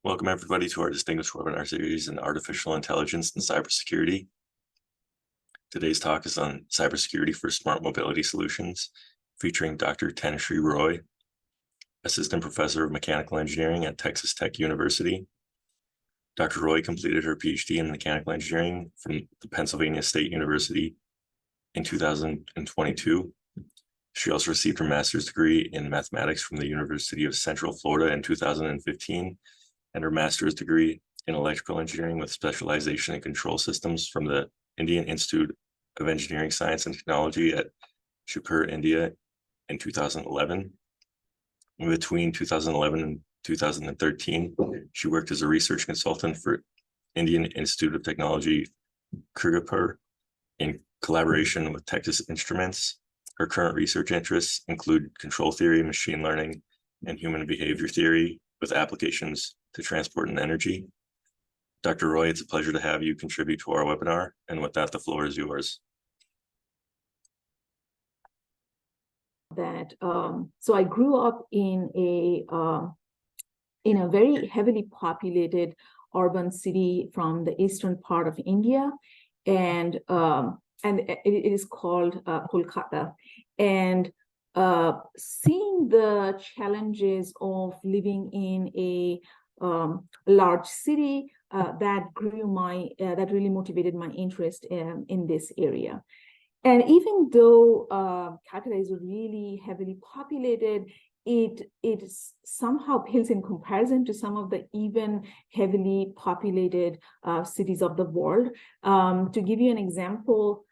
Welcome everybody to our distinguished webinar series in artificial intelligence and cybersecurity. Today's talk is on cybersecurity for smart mobility solutions, featuring Dr. TanushreeRoy, assistant professor of mechanical engineering at Texas Tech University. Dr. Roy completed her Ph.D. in mechanical engineering from the Pennsylvania State University in 2022. She also received her master's degree in mathematics from the University of Central Florida in 2015, and her master's degree in electrical engineering with specialization in control systems from the Indian Institute of Engineering, Science and Technology at Shibpur, India in 2011. Between 2011 and 2013, she worked as a research consultant for Indian Institute of Technology, Kharagpur, in collaboration with Texas Instruments. Her current research interests include control theory, machine learning, and human behavior theory with applications to transport and energy. Dr. Roy, it's a pleasure to have you contribute to our webinar. And with that, the floor is yours. So I grew up in a very heavily populated urban city from the eastern part of India, and it is called Kolkata. And seeing the challenges of living in a large city, that really motivated my interest in this area. And even though Calcutta is really heavily populated, it somehow pales in comparison to some of the even heavily populated cities of the world. To give you an example,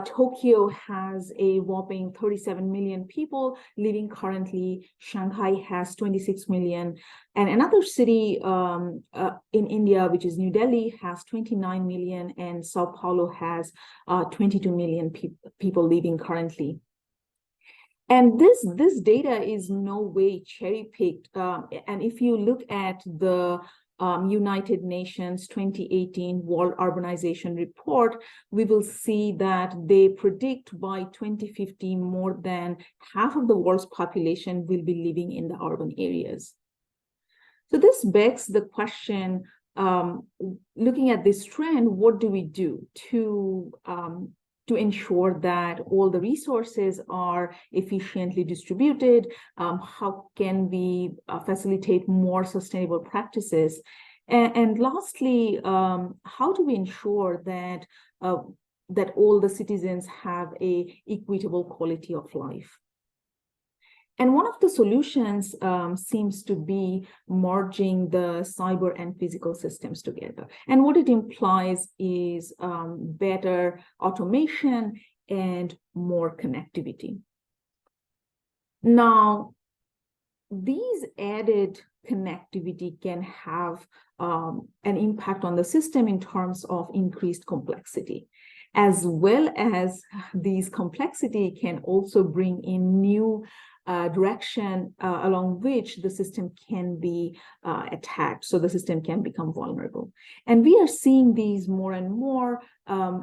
Tokyo has a whopping 37 million people living currently. Shanghai has 26 million. And another city in India, which is New Delhi, has 29 million, and Sao Paulo has 22 million people living currently. And this data is no way cherry-picked. And if you look at the United Nations 2018 World Urbanization Report, we will see that they predict by 2050 more than half of the world's population will be living in the urban areas. So this begs the question, looking at this trend, what do we do to ensure that all the resources are efficiently distributed? How can we facilitate more sustainable practices? And lastly, how do we ensure that that all the citizens have a equitable quality of life? And one of the solutions seems to be merging the cyber and physical systems together. And what it implies is better automation and more connectivity. Now, these added connectivity can have an impact on the system in terms of increased complexity, as well as these complexity can also bring in new direction along which the system can be attacked, so the system can become vulnerable. And we are seeing these more and more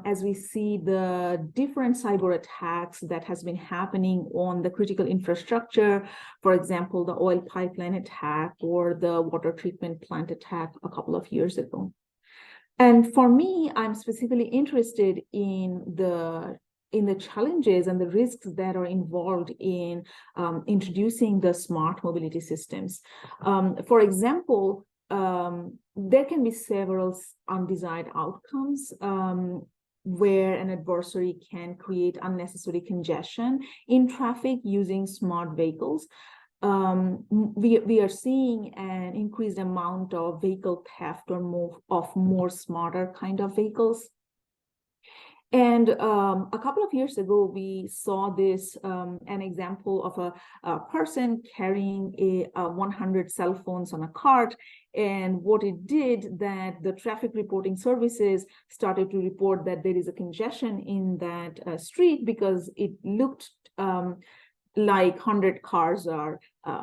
as we see the different cyber attacks that has been happening on the critical infrastructure. For example, the oil pipeline attack or the water treatment plant attack a couple of years ago. And for me, I'm specifically interested in the challenges and the risks that are involved in introducing the smart mobility systems. For example, there can be several undesired outcomes where an adversary can create unnecessary congestion in traffic using smart vehicles. We are seeing an increased amount of vehicle theft or more smarter kind of vehicles. And a couple of years ago, we saw this, an example of a person carrying 100 cell phones on a cart. And what it did, that the traffic reporting services started to report that there is a congestion in that street because it looked like 100 cars are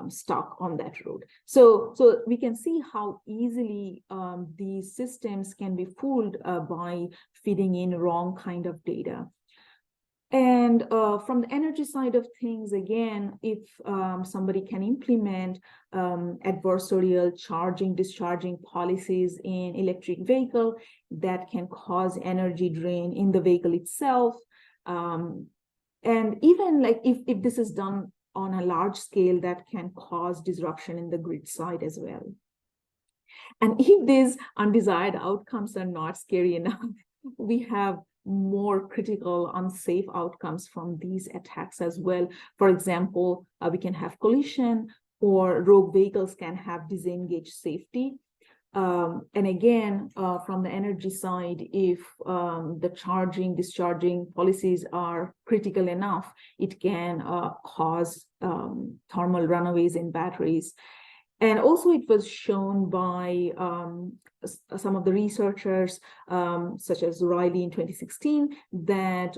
stuck on that road. So we can see how easily these systems can be fooled by feeding in wrong kind of data. And from the energy side of things, again, if somebody can implement adversarial charging, discharging policies in electric vehicle, that can cause energy drain in the vehicle itself. And even like if this is done on a large scale, that can cause disruption in the grid side as well. And if these undesired outcomes are not scary enough, we have more critical, unsafe outcomes from these attacks as well. For example, we can have collision, or rogue vehicles can have disengaged safety. And again, from the energy side, if the charging, discharging policies are critical enough, it can cause thermal runaways in batteries. And also it was shown by some of the researchers, such as Riley in 2016, that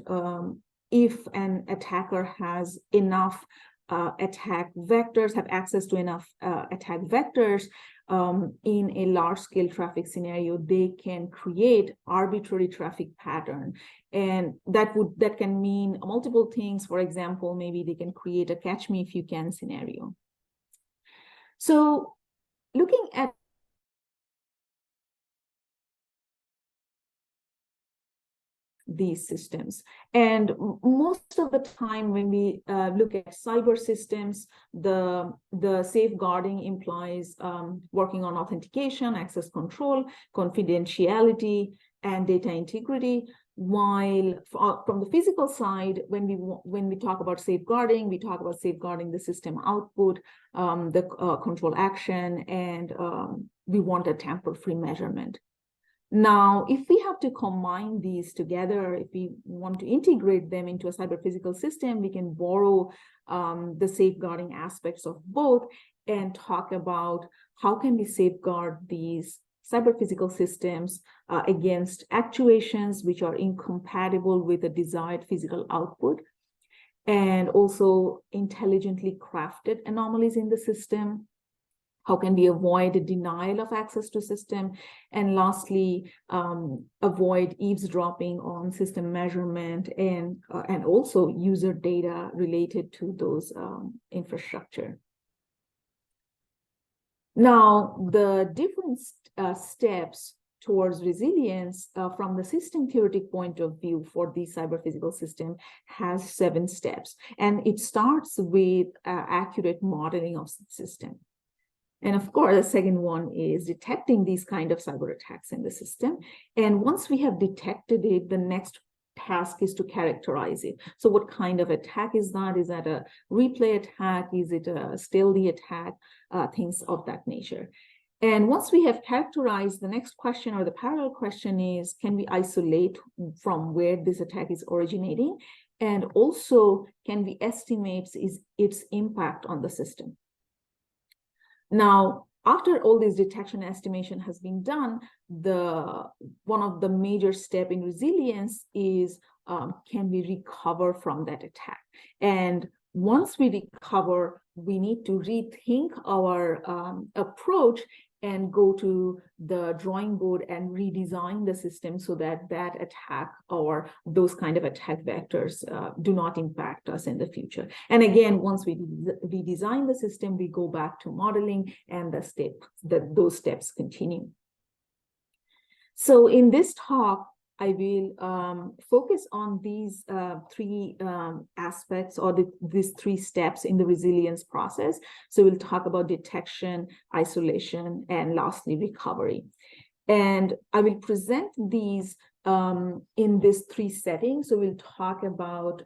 if an attacker has enough attack vectors, have access to enough attack vectors in a large-scale traffic scenario, they can create arbitrary traffic pattern. And that can mean multiple things. For example, maybe they can create a catch me if you can scenario. So looking at these systems, and most of the time when we look at cyber systems, the safeguarding implies working on authentication, access control, confidentiality, and data integrity. While from the physical side, when we talk about safeguarding, we talk about safeguarding the system output, the control action, and we want a tamper-free measurement. Now, if we have to combine these together, if we want to integrate them into a cyber physical system, we can borrow the safeguarding aspects of both and talk about how can we safeguard these cyber physical systems against actuations which are incompatible with the desired physical output, and also intelligently crafted anomalies in the system. How can we avoid denial of access to system? And lastly, avoid eavesdropping on system measurement and also user data related to those infrastructure. Now, the different steps towards resilience from the system theoretic point of view for the cyber physical system has 7 steps. And it starts with accurate modeling of the system. And of course, the second one is detecting these kind of cyber attacks in the system. And once we have detected it, the next task is to characterize it. So what kind of attack is that? Is that a replay attack? Is it a stealthy attack? Things of that nature. And once we have characterized, the next question or the parallel question is, can we isolate from where this attack is originating? And also, can we estimate its impact on the system? Now, after all this detection estimation has been done, one of the major steps in resilience is, can we recover from that attack? And once we recover, we need to rethink our approach and go to the drawing board and redesign the system so that that attack or those kind of attack vectors do not impact us in the future. And again, once we redesign the system, we go back to modeling, and those steps continue. So in this talk, I will focus on these 3 aspects, or these 3 steps in the resilience process. So we'll talk about detection, isolation, and lastly, recovery. And I will present these in these 3 settings. So we'll talk about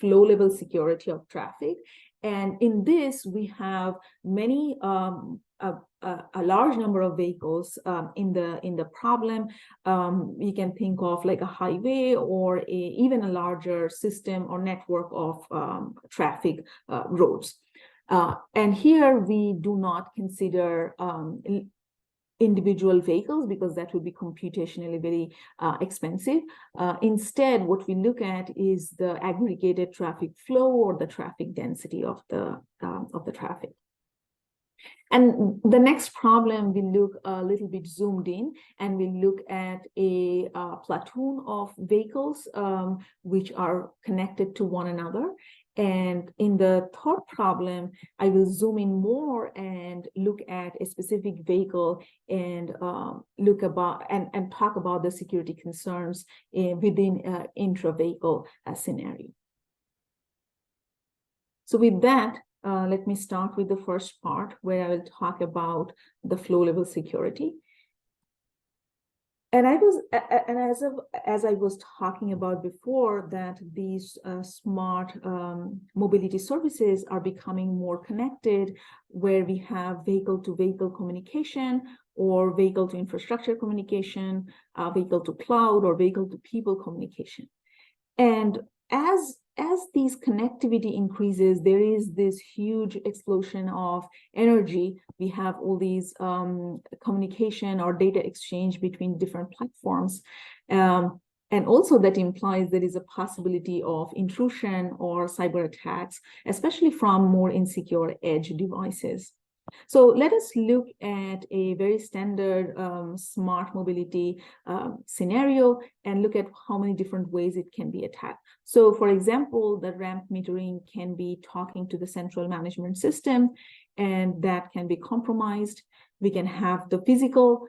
flow level security of traffic. And in this, we have many a large number of vehicles in the problem. You can think of like a highway or even a larger system or network of traffic roads. And here we do not consider individual vehicles because that would be computationally very expensive. Instead, what we look at is the aggregated traffic flow or the traffic density of the traffic. And the next problem, we look a little bit zoomed in, and we look at a platoon of vehicles which are connected to one another. And in the third problem, I will zoom in more and look at a specific vehicle and talk about the security concerns within intra-vehicle scenario. So with that, let me start with the first part, where I will talk about the flow level security. And as I was talking about before, that these smart mobility services are becoming more connected, where we have vehicle-to-vehicle communication, or vehicle-to-infrastructure communication, vehicle-to-cloud, or vehicle-to-people communication. And as these connectivity increases, there is this huge explosion of energy. We have all these communication or data exchange between different platforms. And also that implies there is a possibility of intrusion or cyber attacks, especially from more insecure edge devices. So let us look at a very standard smart mobility scenario and look at how many different ways it can be attacked. So for example, the ramp metering can be talking to the central management system, and that can be compromised. We can have the physical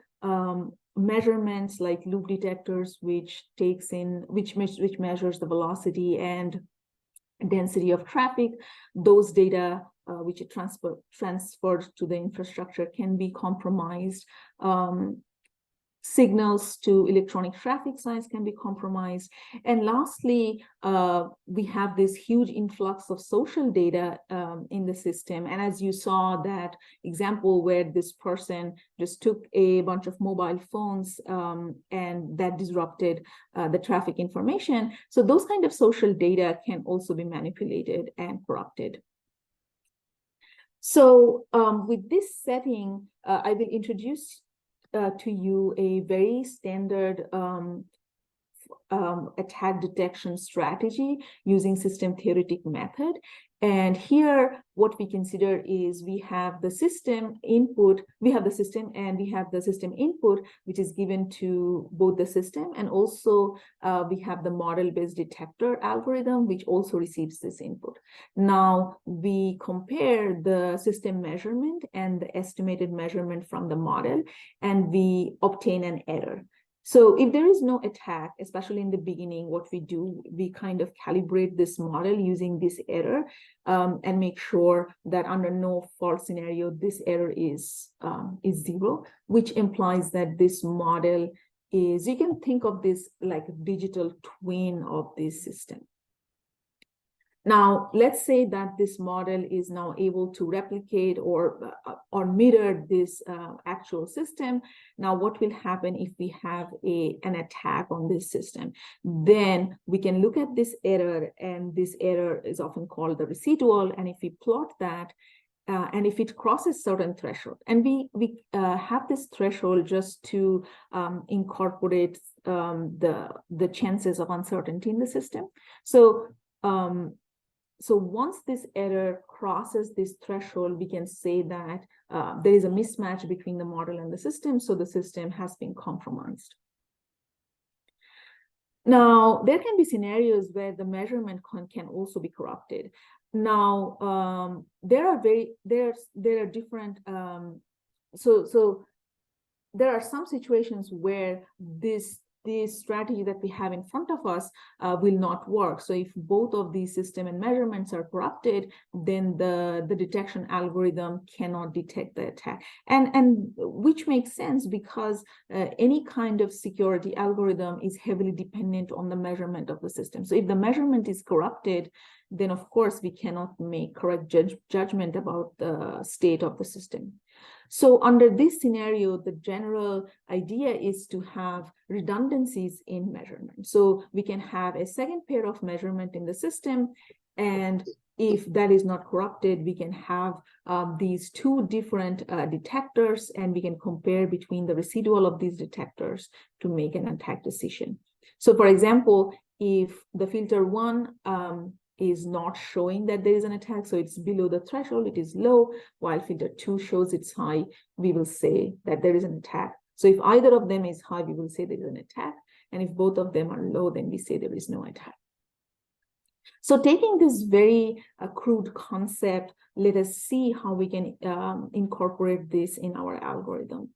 measurements like loop detectors, which measures the velocity and density of traffic. Those data which it transferred to the infrastructure can be compromised. Signals to electronic traffic signs can be compromised. And lastly, we have this huge influx of social data in the system. And as you saw that example where this person just took a bunch of mobile phones and that disrupted the traffic information. So those kind of social data can also be manipulated and corrupted. So with this setting, I will introduce to you a very standard attack detection strategy using system theoretic method. And here, what we consider is we have the system input, we have the system input, which is given to both the system, and also we have the model-based detector algorithm, which also receives this input. Now, we compare the system measurement and the estimated measurement from the model, and we obtain an error. So if there is no attack, especially in the beginning, what we do, we kind of calibrate this model using this error and make sure that under no fault scenario, this error is zero, which implies that this model is, you can think of this like a digital twin of this system. Now, let's say that this model is now able to replicate or mirror this actual system. Now, what will happen if we have an attack on this system? Then we can look at this error, and this error is often called the residual. And if we plot that, and if it crosses certain threshold, and we have this threshold just to incorporate the chances of uncertainty in the system. So once this error crosses this threshold, we can say that there is a mismatch between the model and the system, so the system has been compromised. Now, there can be scenarios where the measurement can also be corrupted. Now, there are different. So there are some situations where this strategy that we have in front of us will not work. So if both of these system and measurements are corrupted, then the detection algorithm cannot detect the attack. And which makes sense, because any kind of security algorithm is heavily dependent on the measurement of the system. So if the measurement is corrupted, then of course we cannot make correct judgment about the state of the system. So under this scenario, the general idea is to have redundancies in measurement. So we can have a second pair of measurement in the system, and if that is not corrupted, we can have these two different detectors, and we can compare between the residual of these detectors to make an attack decision. So for example, if the filter one is not showing that there is an attack, so it's below the threshold, it is low, while filter 2 shows it's high, we will say that there is an attack. So if either of them is high, we will say there is an attack, and if both of them are low, then we say there is no attack. So taking this very crude concept, let us see how we can incorporate this in our algorithm.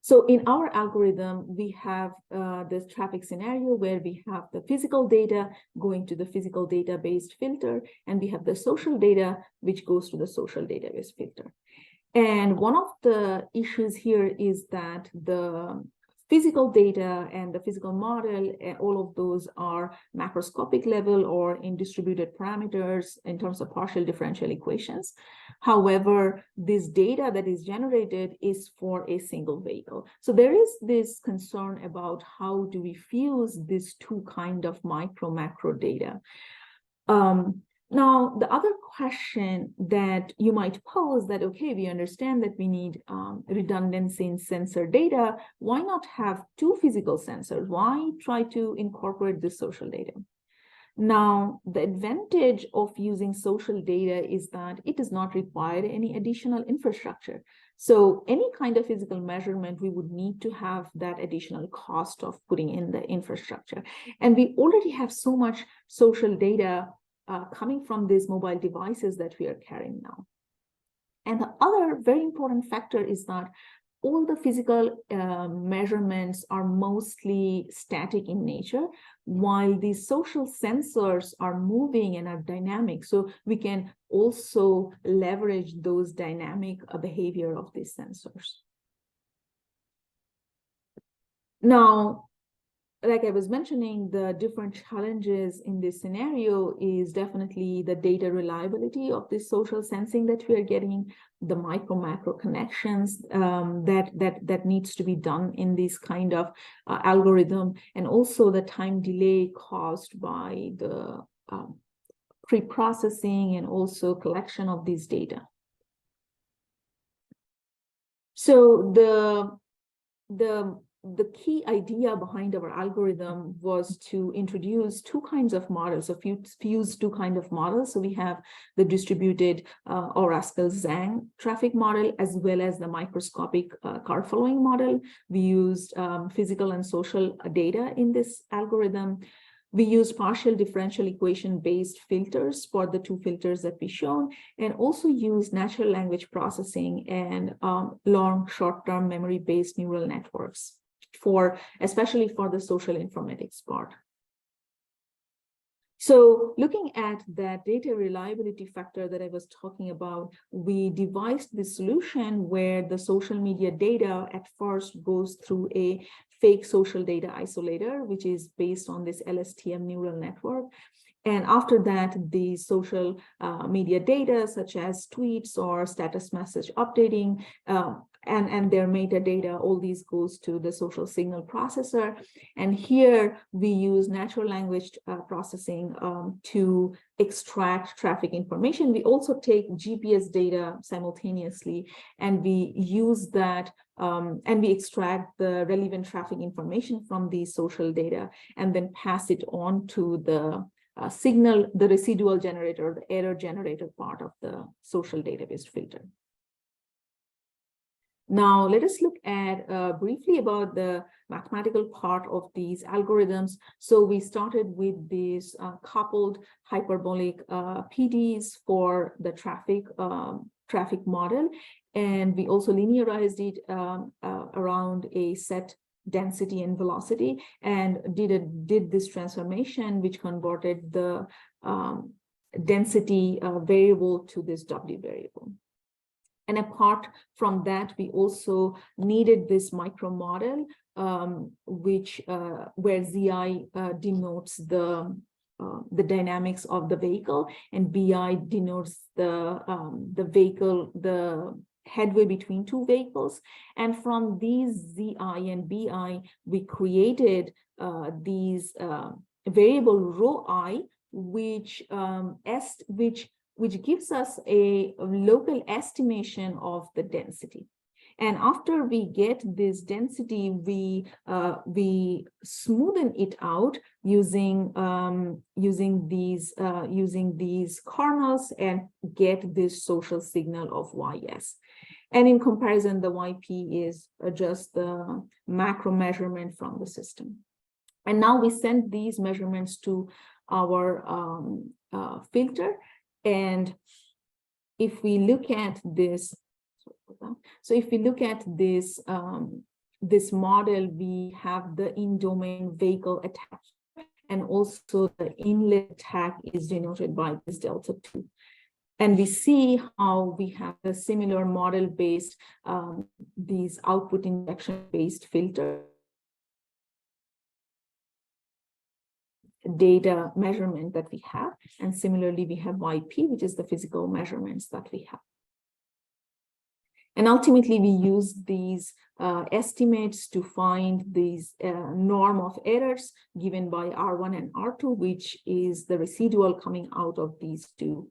So in our algorithm, we have this traffic scenario where we have the physical data going to the physical data-based filter, and we have the social data, which goes to the social database filter. And one of the issues here is that the physical data and the physical model, all of those are macroscopic level or in distributed parameters in terms of partial differential equations. However, this data that is generated is for a single vehicle. So there is this concern about how do we fuse these two kind of macro data. Now, the other question that you might pose that, okay, we understand that we need redundancy in sensor data. Why not have two physical sensors? Why try to incorporate this social data? Now, the advantage of using social data is that it does not require any additional infrastructure. So any kind of physical measurement, we would need to have that additional cost of putting in the infrastructure. And we already have so much social data coming from these mobile devices that we are carrying now. And the other very important factor is that all the physical measurements are mostly static in nature, while these social sensors are moving and are dynamic. So we can also leverage those dynamic behavior of these sensors. Now, like I was mentioning, the different challenges in this scenario is definitely the data reliability of this social sensing that we are getting, the micro-macro connections that needs to be done in this kind of algorithm, and also the time delay caused by the pre-processing and also collection of these data. So the key idea behind our algorithm was to introduce two kinds of models, so fuse two kinds of models. So we have the distributed or Haskell-Zhang traffic model, as well as the microscopic card following model. We used physical and social data in this algorithm. We use partial differential equation-based filters for the two filters that we shown, and also use natural language processing and long short-term memory-based neural networks, especially for the social informatics part. So looking at that data reliability factor that I was talking about, we devised this solution where the social media data at first goes through a fake social data isolator, which is based on this LSTM neural network. And after that, the social media data, such as tweets or status message updating, and their metadata, all these goes to the social signal processor. And here we use natural language processing to extract traffic information. We also take GPS data simultaneously, and we use that and we extract the relevant traffic information from the social data and then pass it on to the signal, the residual generator, the error generator part of the social database filter. Now, let us look at briefly about the mathematical part of these algorithms. So we started with these coupled hyperbolic PDs for the traffic model, and we also linearized it around a set density and velocity, and did this transformation, which converted the density variable to this W variable. And apart from that, we also needed this micro model, where ZI denotes the dynamics of the vehicle, and BI denotes the vehicle, the headway between two vehicles. And from these ZI and BI, we created these variable rho I, which gives us a local estimation of the density. And after we get this density, we smoothen it out using these kernels and get this social signal of YS. And in comparison, the YP is just the macro measurement from the system. And now we send these measurements to our filter. And if we look at this, so if we look at this, this model, we have the in-domain vehicle attack, and also the inlet attack is denoted by this delta 2. And we see how we have a similar model-based, these output injection-based filter data measurement that we have. And similarly, we have YP, which is the physical measurements that we have. And ultimately, we use these estimates to find these norm of errors given by R1 and R2, which is the residual coming out of these two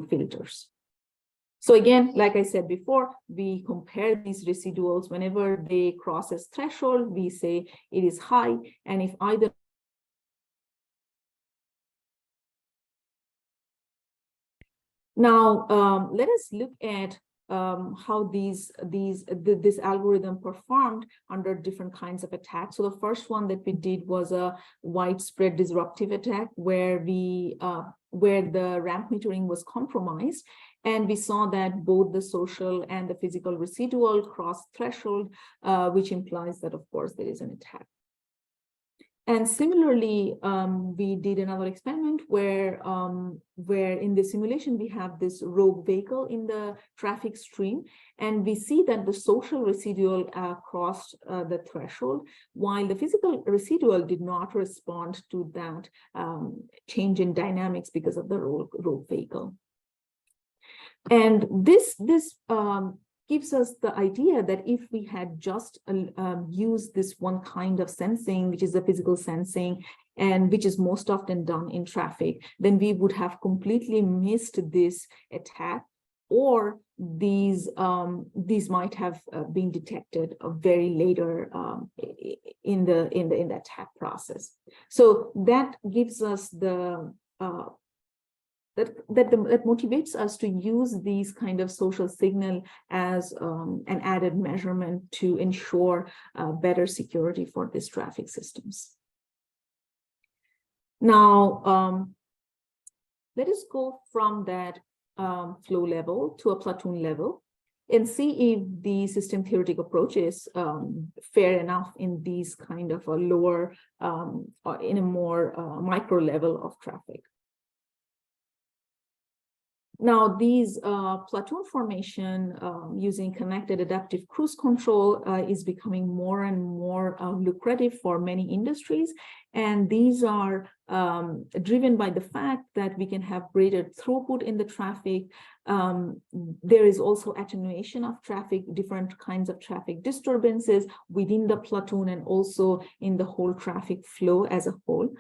filters. So again, like I said before, we compare these residuals. Whenever they cross a threshold, we say it is high, and if either now, let us look at how this algorithm performed under different kinds of attacks. So the first one that we did was a widespread disruptive attack where where the ramp metering was compromised, and we saw that both the social and the physical residual cross threshold, which implies that, of course, there is an attack. And similarly, we did another experiment where in the simulation, we have this rogue vehicle in the traffic stream, and we see that the social residual crossed the threshold, while the physical residual did not respond to that change in dynamics because of the rogue vehicle. And this gives us the idea that if we had just used this one kind of sensing, which is the physical sensing, and which is most often done in traffic, then we would have completely missed this attack, or these might have been detected very later in the attack process. So that gives us the that motivates us to use these kind of social signal as an added measurement to ensure better security for these traffic systems. Now, let us go from that flow level to a platoon level and see if the system theoretic approach is fair enough in these kind of a lower, or in a more micro level of traffic. Now, these platoon formation using connected adaptive cruise control is becoming more and more lucrative for many industries. And these are driven by the fact that we can have greater throughput in the traffic. There is also attenuation of traffic, different kinds of traffic disturbances within the platoon and also in the whole traffic flow as a whole.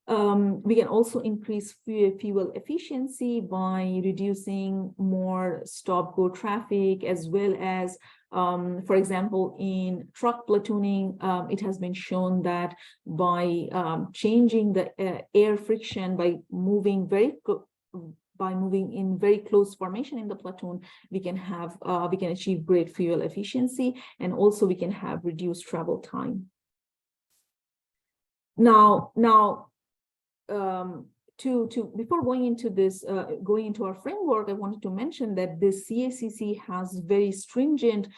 We can also increase fuel efficiency by reducing more stop-go traffic, as well as, for example, in truck platooning, it has been shown that by changing the air friction, by moving in very close formation in the platoon, we can achieve great fuel efficiency, and also we can have reduced travel time. Now. Before going into this, going into our framework, I wanted to mention that this CACC has very stringent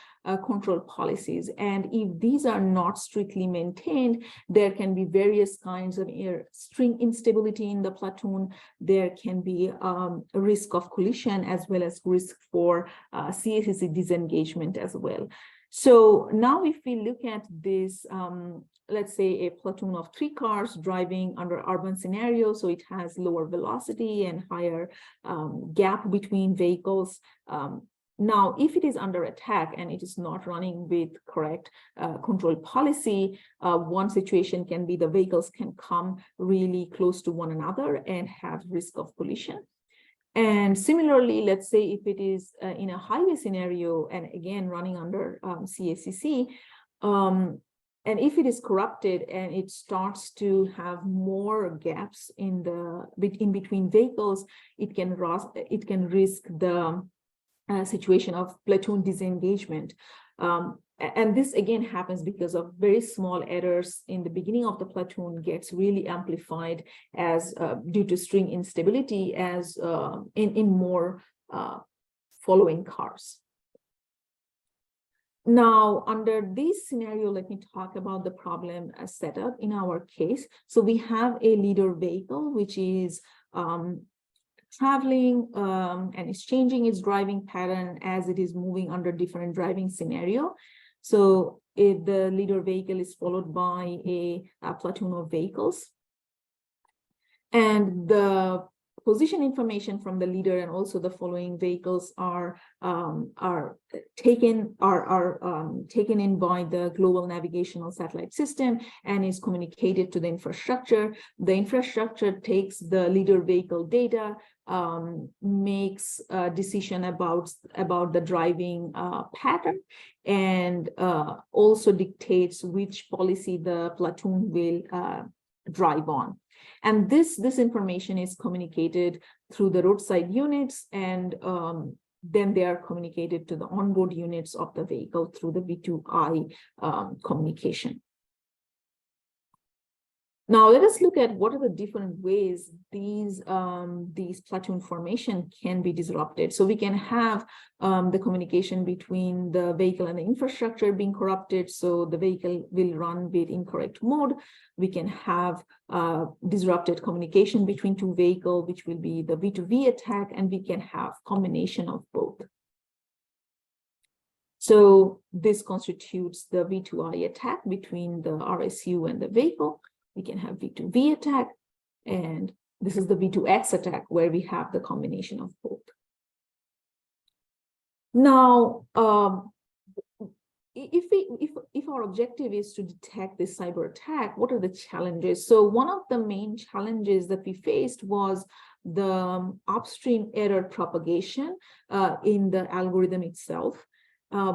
control policies, and if these are not strictly maintained, there can be various kinds of string instability in the platoon. There can be a risk of collision, as well as risk for CACC disengagement as well. So now if we look at this, let's say a platoon of 3 cars driving under urban scenario, so it has lower velocity and higher gap between vehicles. Now, if it is under attack and it is not running with correct control policy, one situation can be the vehicles can come really close to one another and have risk of collision. And similarly, let's say if it is in a highway scenario, and again, running under CACC, and if it is corrupted and it starts to have more gaps in between vehicles, it can risk the situation of platoon disengagement. And this again happens because of very small errors in the beginning of the platoon gets really amplified as due to string instability as in more following cars. Now, under this scenario, let me talk about the problem setup in our case. So we have a leader vehicle, which is traveling and is changing its driving pattern as it is moving under different driving scenario. So if the leader vehicle is followed by a platoon of vehicles, and the position information from the leader and also the following vehicles are taken in by the global navigational satellite system and is communicated to the infrastructure. The infrastructure takes the leader vehicle data, makes a decision about the driving pattern, and also dictates which policy the platoon will drive on. And this information is communicated through the roadside units, and then they are communicated to the onboard units of the vehicle through the V2I communication. Now let us look at what are the different ways these platoon formation can be disrupted. So we can have the communication between the vehicle and the infrastructure being corrupted, so the vehicle will run with incorrect mode. We can have disrupted communication between two vehicles, which will be the V2V attack, and we can have combination of both. So this constitutes the V2I attack between the RSU and the vehicle. We can have V2V attack, and this is the V2X attack where we have the combination of both. Now, if our objective is to detect this cyber attack, what are the challenges? So one of the main challenges that we faced was the upstream error propagation in the algorithm itself.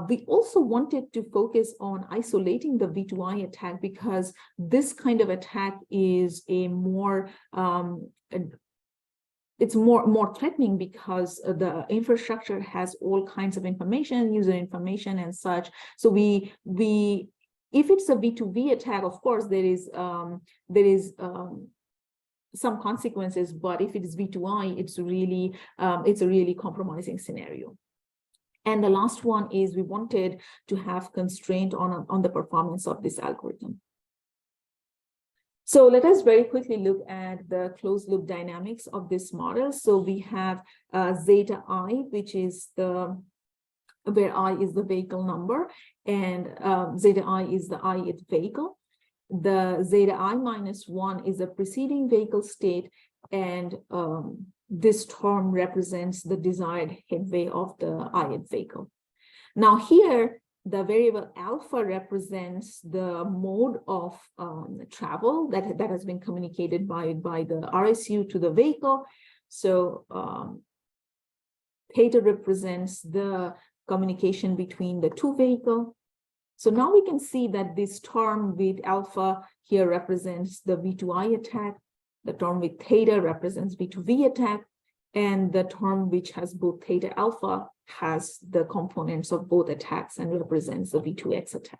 We also wanted to focus on isolating the V2I attack because this kind of attack is a more it's more threatening because the infrastructure has all kinds of information, user information and such. So if it's a V2V attack, of course there is some consequences, but if it is V2I, it's a really compromising scenario. And the last one is we wanted to have constraint on the performance of this algorithm. So let us very quickly look at the closed loop dynamics of this model. So we have zeta I, which is where I is the vehicle number, and zeta I is the ith vehicle. The zeta I minus 1 is the preceding vehicle state, and this term represents the desired headway of the ith vehicle. Now here, the variable alpha represents the mode of travel that has been communicated by the RSU to the vehicle. So theta represents the communication between the two vehicles. So now we can see that this term with alpha here represents the V2I attack. The term with theta represents V2V attack, and the term which has both theta alpha has the components of both attacks and represents the V2X attack.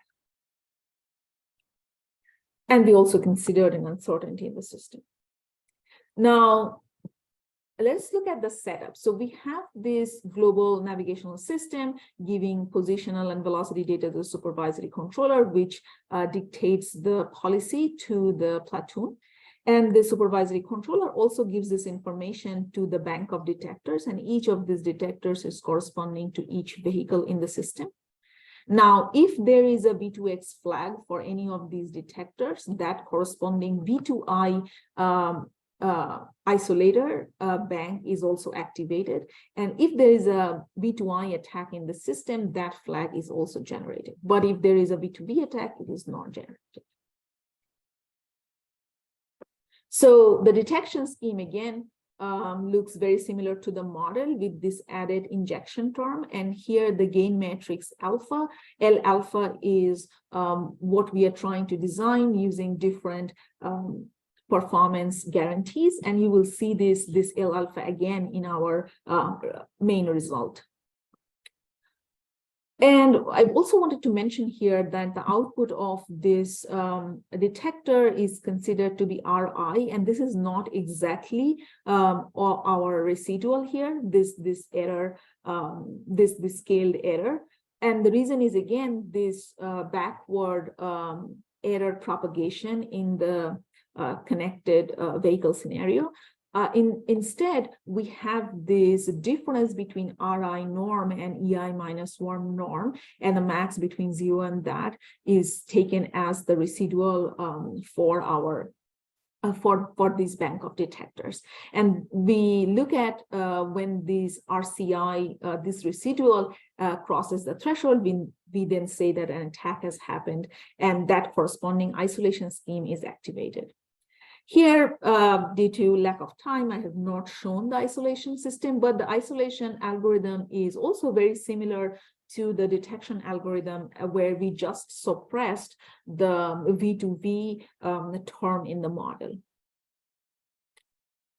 And we also considered an uncertainty in the system. Now, let's look at the setup. So we have this global navigational system giving positional and velocity data to the supervisory controller, which dictates the policy to the platoon. And the supervisory controller also gives this information to the bank of detectors, and each of these detectors is corresponding to each vehicle in the system. Now, if there is a V2X flag for any of these detectors, that corresponding V2I isolator bank is activated. activated. And if there is a V2I attack in the system, that flag is also generated. But if there is a V2V attack, it is not generated. So the detection scheme, again, looks very similar to the model with this added injection term. And here the gain matrix alpha, L alpha is what we are trying to design using different performance guarantees. And you will see this L alpha again in our main result. And I also wanted to mention here that the output of this detector is considered to be Ri, and this is not exactly our residual here, this error, this scaled error. And the reason is, again, this backward error propagation in the connected vehicle scenario. Instead, we have this difference between Ri norm and Ei minus 1 norm, and the max between 0 and that is taken as the residual for our for this bank of detectors. And we look at when this RCI, this residual crosses the threshold, we then say that an attack has happened, and that corresponding isolation scheme is activated. Here, due to lack of time, I have not shown the isolation system, but the isolation algorithm is also very similar to the detection algorithm, where we just suppressed the V2V term in the model.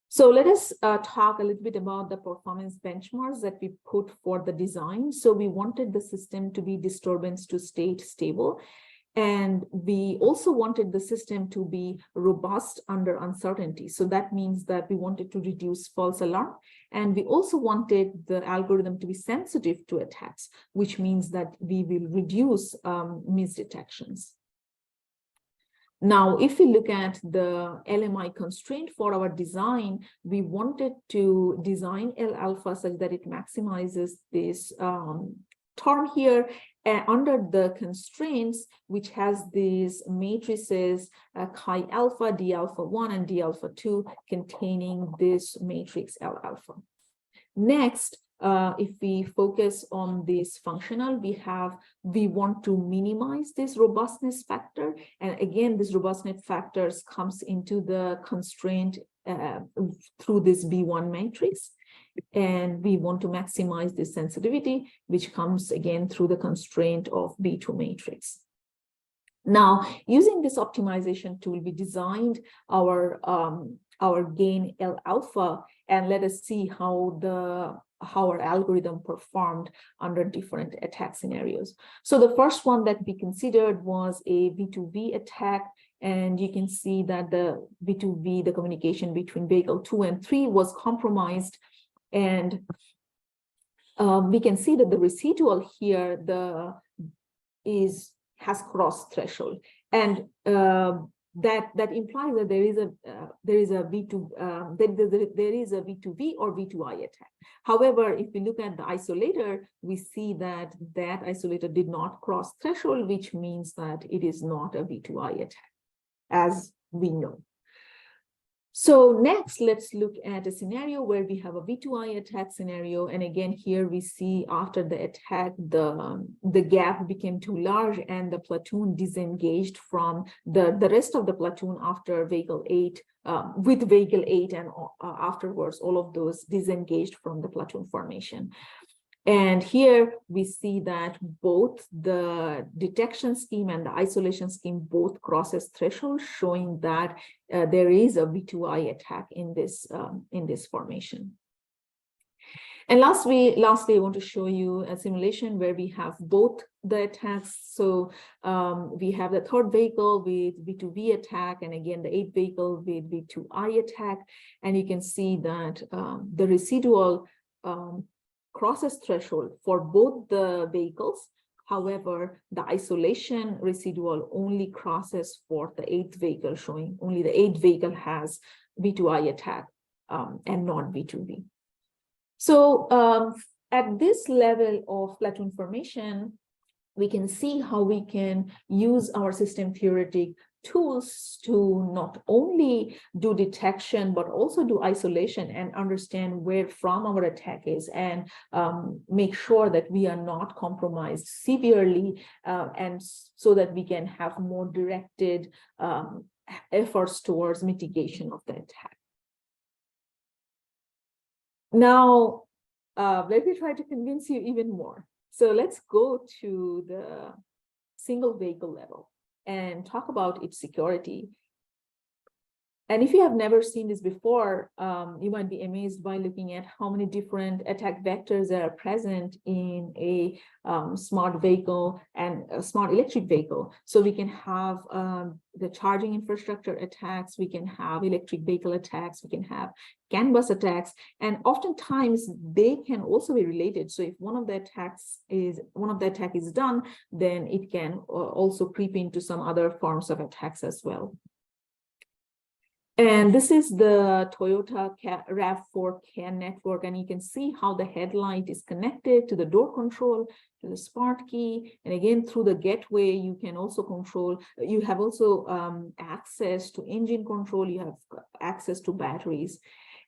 So let us talk a little bit about the performance benchmarks that we put for the design. So we wanted the system to be disturbance to state stable. And we also wanted the system to be robust under uncertainty. So that means that we wanted to reduce false alarm. And we also wanted the algorithm to be sensitive to attacks, which means that we will reduce misdetections. Now, if we look at the LMI constraint for our design, we wanted to design L alpha such that it maximizes this term here under the constraints, which has these matrices chi alpha, D alpha 1, and D alpha 2 containing this matrix L alpha. Next, if we focus on this functional, we want to minimize this robustness factor. And again, this robustness factors comes into the constraint through this B1 matrix. And we want to maximize this sensitivity, which comes again through the constraint of B2 matrix. Now, using this optimization tool, we designed our gain L alpha, and let us see how our algorithm performed under different attack scenarios. So the first one that we considered was a V2V attack. And you can see that the V2V, the communication between vehicle 2 and 3, was compromised. And we can see that the residual here has crossed threshold, and that implies that there is a V2V or V2I attack. However, if we look at the isolator, we see that isolator did not cross threshold, which means that it is not a V2I attack, as we know. So next, let's look at a scenario where we have a V2I attack scenario. And again, here we see after the attack, the gap became too large and the platoon disengaged from the rest of the platoon after vehicle 8, with vehicle 8 and afterwards, all of those disengaged from the platoon formation. And here we see that both the detection scheme and the isolation scheme both crosses threshold, showing that there is a V2I attack in this formation. And lastly, I want to show you a simulation where we have both the attacks. So we have the third vehicle with V2V attack, and again, the 8th vehicle with V2I attack. And you can see that the residual crosses threshold for both the vehicles. However, the isolation residual only crosses for the 8th vehicle, showing only the 8th vehicle has V2I attack and not V2V. So at this level of platoon formation, we can see how we can use our system theoretic tools to not only do detection, but also do isolation and understand where from our attack is, and make sure that we are not compromised severely, and so that we can have more directed efforts towards mitigation of the attack. Now, let me try to convince you even more. So let's go to the single vehicle level and talk about its security. And if you have never seen this before, you might be amazed by looking at how many different attack vectors are present in a smart vehicle and a smart electric vehicle. So we can have the charging infrastructure attacks, we can have electric vehicle attacks, we can have CAN bus attacks, and oftentimes they can also be related. So if one of the attack is done, then it can also creep into some other forms of attacks as well. And this is the Toyota RAV4 CAN network, and you can see how the headlight is connected to the door control, to the smart key, and again through the gateway you can also control. You have also access to engine control. You have access to batteries.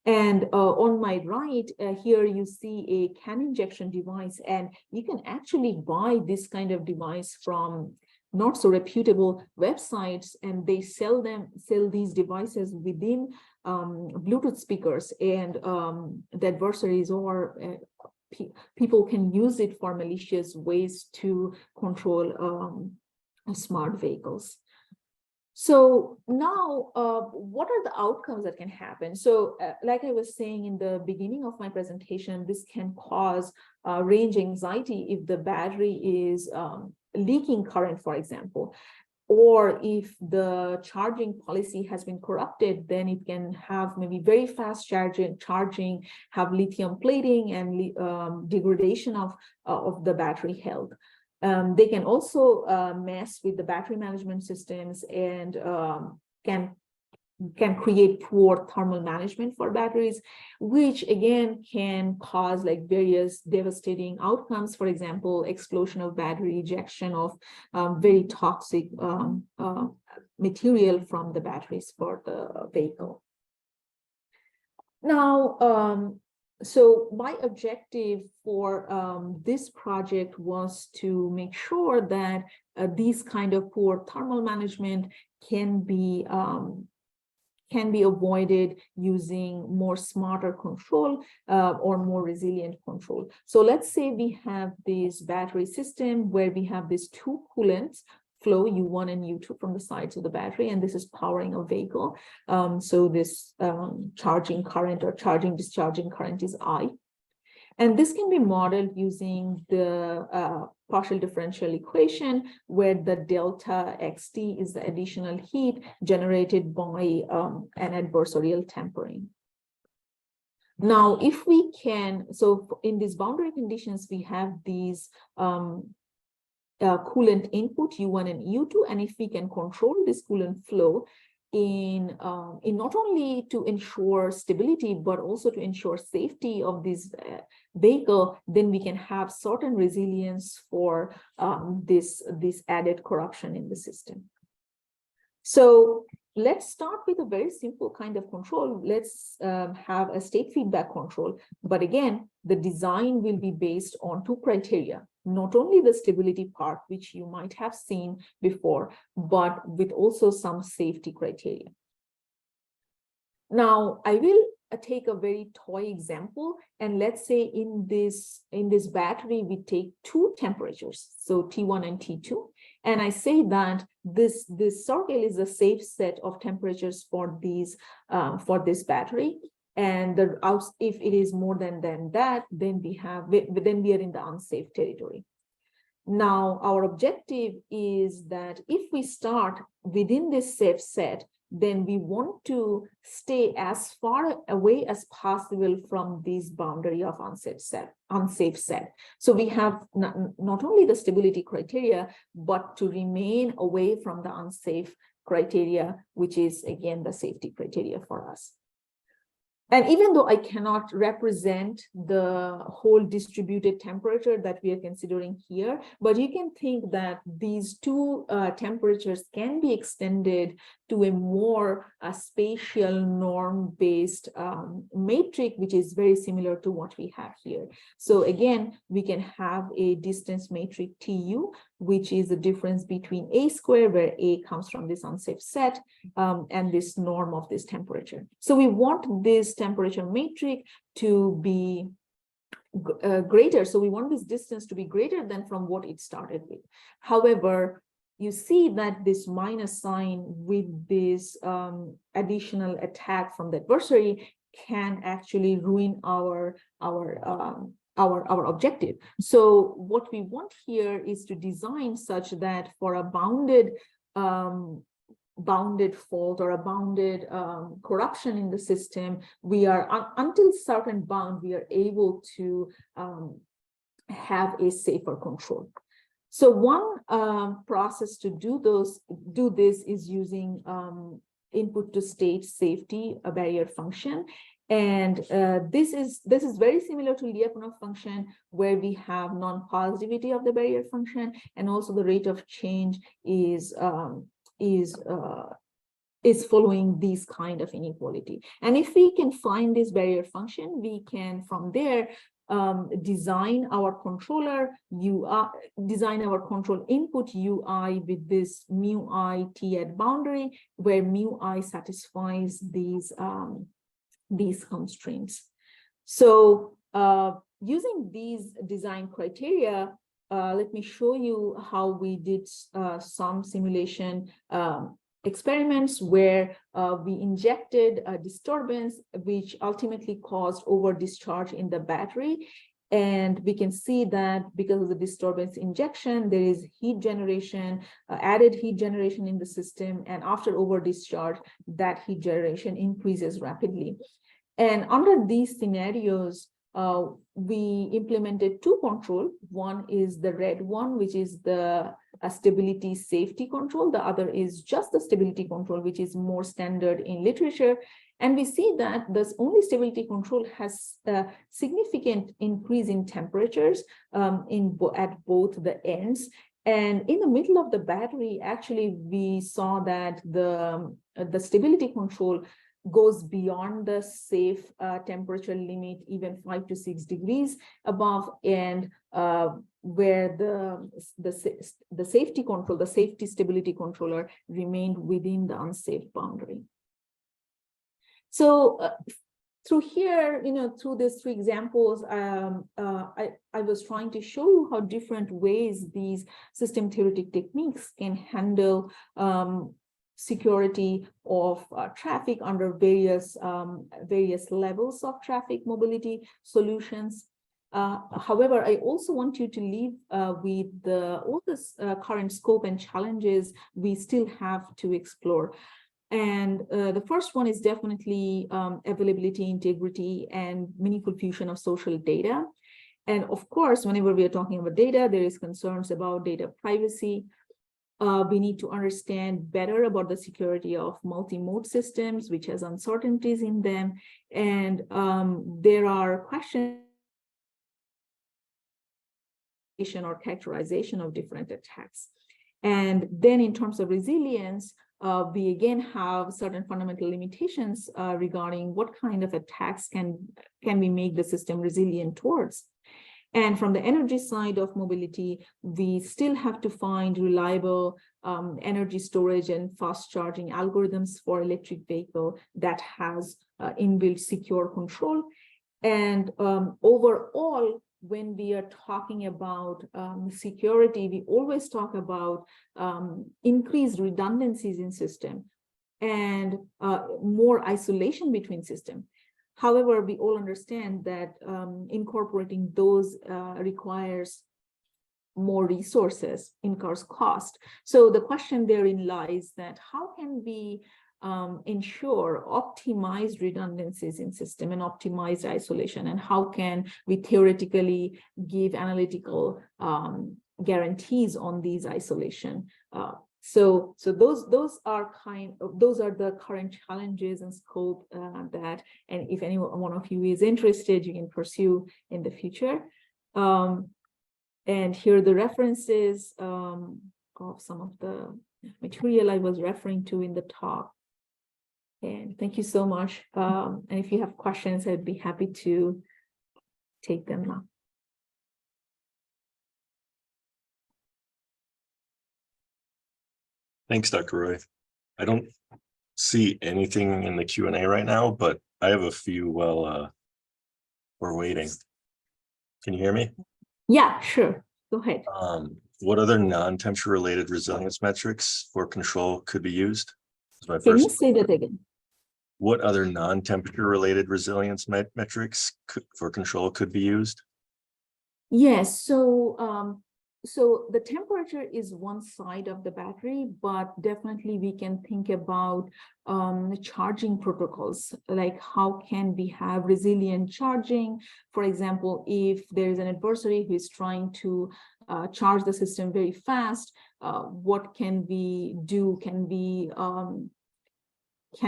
And on my right here you see a CAN injection device, and you can actually buy this kind of device from not so reputable websites, and they sell these devices within Bluetooth speakers, and the adversaries or people can use it for malicious ways to control smart vehicles. So now, what are the outcomes that can happen? So like I was saying in the beginning of my presentation, this can cause range anxiety if the battery is leaking current, for example, or if the charging policy has been corrupted, then it can have maybe very fast charging, have lithium plating, and degradation of the battery health. They can also mess with the battery management systems and can create poor thermal management for batteries, which again can cause like various devastating outcomes. For example, explosion of battery, ejection of very toxic material from the batteries for the vehicle. Now, so my objective for this project was to make sure that these kind of poor thermal management can be avoided using more smarter control or more resilient control. So let's say we have this battery system where we have these two coolants flow, U1 and U2, from the sides of the battery, and this is powering a vehicle. So this charging current or charging discharging current is I. And this can be modeled using the partial differential equation, where the delta xt is the additional heat generated by an adversarial tampering. Now, if we can, so in these boundary conditions, we have these coolant input U1 and U2, and if we can control this coolant flow in not only to ensure stability, but also to ensure safety of this vehicle, then we can have certain resilience for this added corruption in the system. So let's start with a very simple kind of control. Let's have a state feedback control. But again, the design will be based on two criteria, not only the stability part, which you might have seen before, but with also some safety criteria. Now, I will take a very toy example, and let's say in this battery, we take two temperatures, so T1 and T2, and I say that this circle is a safe set of temperatures for these for this battery, and if it is more than that, then we are in the unsafe territory. Now, our objective is that if we start within this safe set, then we want to stay as far away as possible from this boundary of unsafe set. So we have not only the stability criteria, but to remain away from the unsafe criteria, which is again the safety criteria for us. And even though I cannot represent the whole distributed temperature that we are considering here, but you can think that these two temperatures can be extended to a more spatial norm-based matrix, which is very similar to what we have here. So again, we can have a distance matrix TU, which is the difference between A squared, where A comes from this unsafe set, and this norm of this temperature. So we want this temperature matrix to be greater. So we want this distance to be greater than from what it started with. However, you see that this minus sign with this additional attack from the adversary can actually ruin our objective. So what we want here is to design such that for a bounded fault or a bounded corruption in the system, we are until certain bound, we are able to have a safer control. So one process to do this is using input to state safety, a barrier function. And this is very similar to Lyapunov function, where we have non-positivity of the barrier function, and also the rate of change is following these kind of inequality. And if we can find this barrier function, we can from there design our controller design our control input UI with this mu I t at boundary, where mu I satisfies these constraints. So using these design criteria, let me show you how we did some simulation experiments where we injected a disturbance which ultimately caused over discharge in the battery. And we can see that because of the disturbance injection, there is heat generation, added heat generation in the system. And after over discharge, that heat generation increases rapidly. And under these scenarios, we implemented two control. One is the red one, which is the stability safety control. The other is just the stability control, which is more standard in literature. And we see that this only stability control has a significant increase in temperatures at both the ends. And in the middle of the battery, actually, we saw that the stability control goes beyond the safe temperature limit, even 5 to 6 degrees above, and where the safety control, the safety stability controller remained within the unsafe boundary. So through here, through these three examples, I was trying to show you how different ways these system theoretic techniques can handle security of traffic under various levels of traffic mobility solutions. However, I also want you to leave with all this current scope and challenges we still have to explore. And the first one is definitely availability, integrity, and meaningful fusion of social data. And of course, whenever we are talking about data, there is concerns about data privacy. We need to understand better about the security of multi-mode systems, which has uncertainties in them. And there are questions or characterization of different attacks. And then in terms of resilience, we again have certain fundamental limitations regarding what kind of attacks can we make the system resilient towards. And from the energy side of mobility, we still have to find reliable energy storage and fast charging algorithms for electric vehicle that has inbuilt secure control. And overall, when we are talking about security, we always talk about increased redundancies in system and more isolation between systems. However, we all understand that incorporating those requires more resources, incurs cost. So the question therein lies that how can we ensure optimized redundancies in system and optimized isolation, and how can we theoretically give analytical guarantees on these isolation? So those are the current challenges and scope that, and if any one of you is interested, you can pursue in the future. And here are the references of some of the material I was referring to in the talk. And thank you so much. And if you have questions, I'd be happy to take them now. Thanks, Dr. Roy. I don't see anything in the Q&A right now, but I have a few while we're waiting. Can you hear me? Yeah, sure. Go ahead. What other non-temperature related resilience metrics for control could be used? That's my Can you first. say that again? What other non-temperature related resilience metrics for control could be used? Yes, so the temperature is one side of the battery, but definitely we can think about charging protocols, like how can we have resilient charging? For example, if there is an adversary who is trying to charge the system very fast, what can we do? Can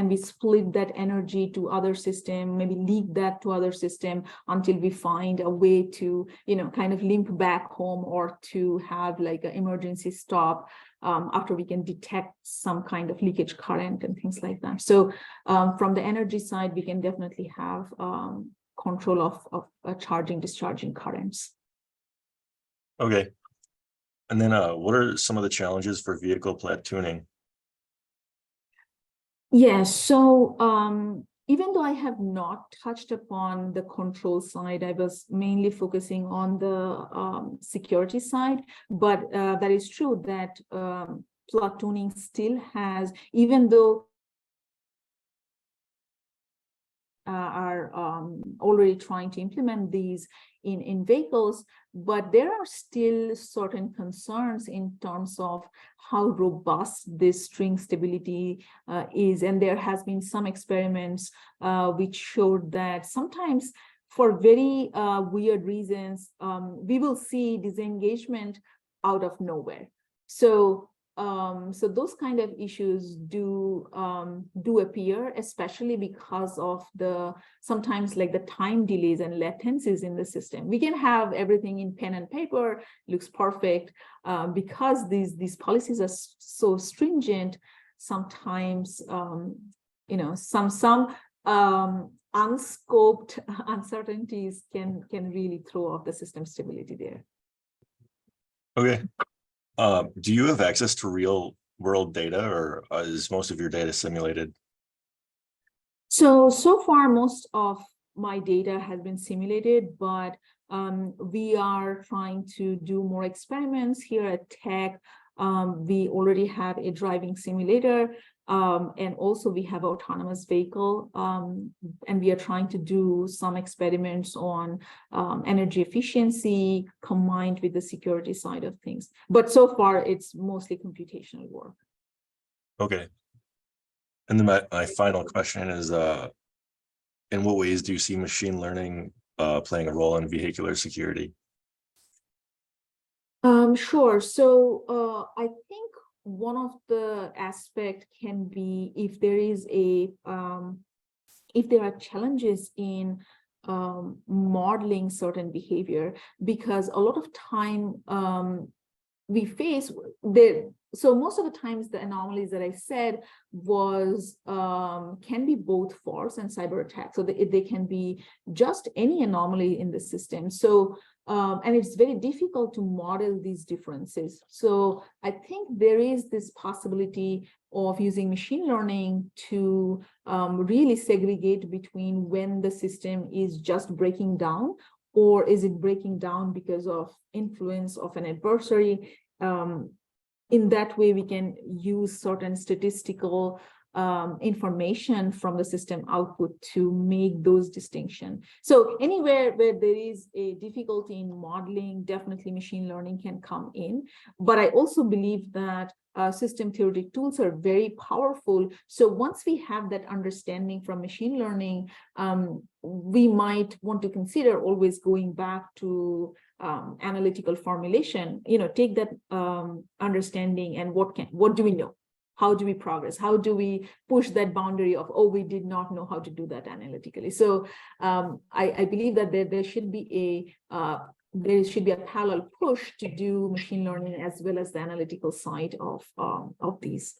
we split that energy to other system, maybe leak that to other system until we find a way to, kind of limp back home, or to have like an emergency stop after we can detect some kind of leakage current and things like that. So from the energy side, we can definitely have control of charging, discharging currents. Okay. And then what are some of the challenges for vehicle platooning? Yes, so even though I have not touched upon the control side, I was mainly focusing on the security side, but that is true that platooning still has, even though are already trying to implement these in vehicles, but there are still certain concerns in terms of how robust this string stability is. And there has been some experiments which showed that sometimes for very weird reasons, we will see disengagement out of nowhere. So those kind of issues do appear, especially because of sometimes like the time delays and latencies in the system. We can have everything in pen and paper, looks perfect, because these policies are so stringent. Sometimes some unscoped uncertainties can really throw off the system stability there. Okay. Do you have access to real world data, or is most of your data simulated? So far, most of my data has been simulated, but we are trying to do more experiments here at Tech. We already have a driving simulator, and also we have autonomous vehicle, and we are trying to do some experiments on energy efficiency combined with the security side of things. But so far, it's mostly computational work. Okay. And then my final question is, in what ways do you see machine learning playing a role in vehicular security? Sure. So I think one of the aspect can be if there is if there are challenges in modeling certain behavior, because a lot of time we face there. So most of the times the anomalies that I said was can be both false and cyber attacks. So they can be just any anomaly in the system. So and it's very difficult to model these differences. So I think there is this possibility of using machine learning to really segregate between when the system is just breaking down, or is it breaking down because of influence of an adversary. In that way, we can use certain statistical information from the system output to make those distinctions. So anywhere where there is a difficulty in modeling, definitely machine learning can come in. But I also believe that system theoretic tools are very powerful. So once we have that understanding from machine learning, we might want to consider always going back to analytical formulation, take that understanding and what do we know? How do we progress? How do we push that boundary of, oh, we did not know how to do that analytically? So I believe that there should be a parallel push to do machine learning as well as the analytical side of these.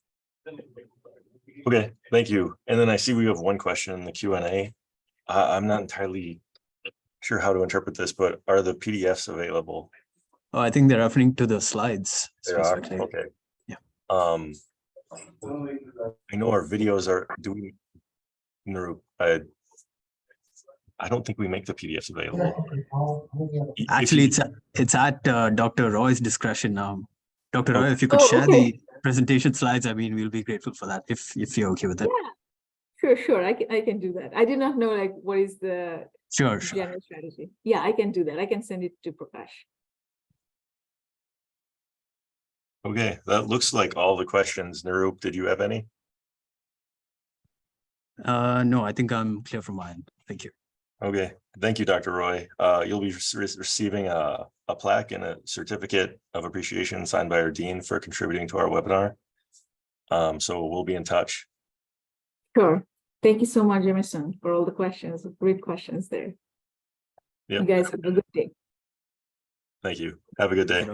Okay, thank you. And then I see we have one question in the Q&A. I'm not entirely sure how to interpret this, but are the PDFs available? Oh, I think they're referring to the slides. They are? Okay. Yeah. I know our videos are doing. I don't think we make the PDFs available. Actually, it's at Dr. Roy's discretion now. Dr. Roy, if you could Oh, share okay. the presentation slides, I mean, we'll be grateful for that if you're okay with it. Yeah, sure. I can do that. I did not know like what is the Sure. general strategy. Yeah, I can do that. I can send it to Prakash. Okay, that looks like all the questions. Nirup, did you have any? No, I think I'm clear from my end. Thank you. Okay, thank you, Dr. Roy. You'll be receiving a plaque and a certificate of appreciation signed by our dean for contributing to our webinar. So we'll be in touch. Sure. Thank you so much, Emerson, for all the questions. Great questions there. Yep. You guys have a good day. Thank you. Have a good day.